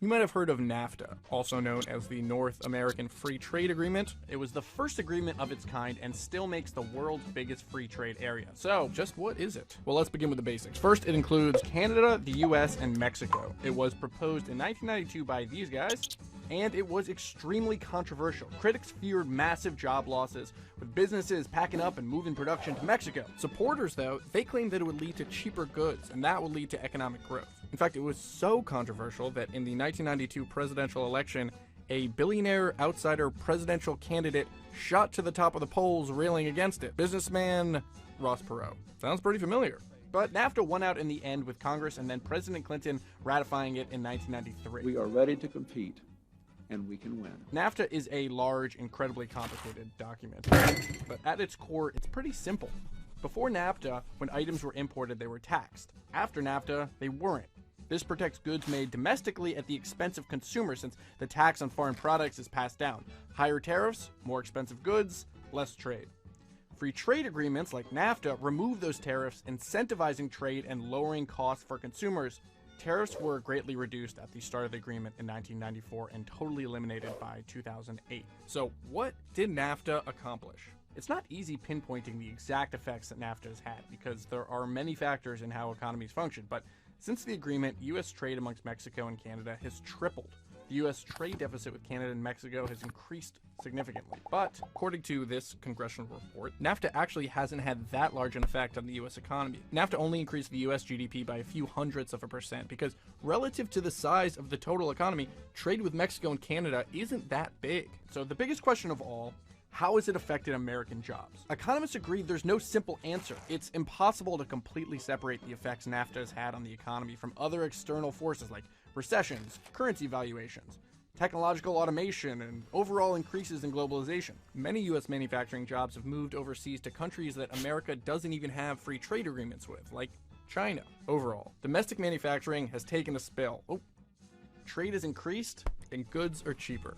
You might have heard of NAFTA, also known as the North American Free Trade Agreement. It was the first agreement of its kind and still makes the world's biggest free trade area. So, just what is it? Well, let's begin with the basics. First, it includes Canada, the US, and Mexico. It was proposed in 1992 by these guys, and it was extremely controversial. Critics feared massive job losses, with businesses packing up and moving production to Mexico. Supporters, though, they claimed that it would lead to cheaper goods, and that would lead to economic growth. In fact, it was so controversial that in the 1992 presidential election, a billionaire outsider presidential candidate shot to the top of the polls railing against it. Businessman Ross Perot. Sounds pretty familiar. But NAFTA won out in the end with Congress and then President Clinton ratifying it in 1993. We are ready to compete, and we can win. NAFTA is a large, incredibly complicated document, but at its core, it's pretty simple. Before NAFTA, when items were imported, they were taxed. After NAFTA, they weren't. This protects goods made domestically at the expense of consumers, since the tax on foreign products is passed down. Higher tariffs, more expensive goods, less trade. Free trade agreements like NAFTA remove those tariffs, incentivizing trade and lowering costs for consumers. Tariffs were greatly reduced at the start of the agreement in 1994 and totally eliminated by 2008. So what did NAFTA accomplish? It's not easy pinpointing the exact effects that NAFTA has had because there are many factors in how economies function, but since the agreement, U.S. trade amongst Mexico and Canada has tripled. The U.S. trade deficit with Canada and Mexico has increased significantly. But, according to this congressional report, NAFTA actually hasn't had that large an effect on the U.S. economy. NAFTA only increased the U.S. GDP by a few hundredths of a percent because, relative to the size of the total economy, trade with Mexico and Canada isn't that big. So the biggest question of all, how has it affected American jobs? Economists agree there's no simple answer. It's impossible to completely separate the effects NAFTA has had on the economy from other external forces like recessions, currency valuations, technological automation, and overall increases in globalization. Many U.S. manufacturing jobs have moved overseas to countries that America doesn't even have free trade agreements with, like China. Overall, domestic manufacturing has taken a spill. Trade has increased, and goods are cheaper.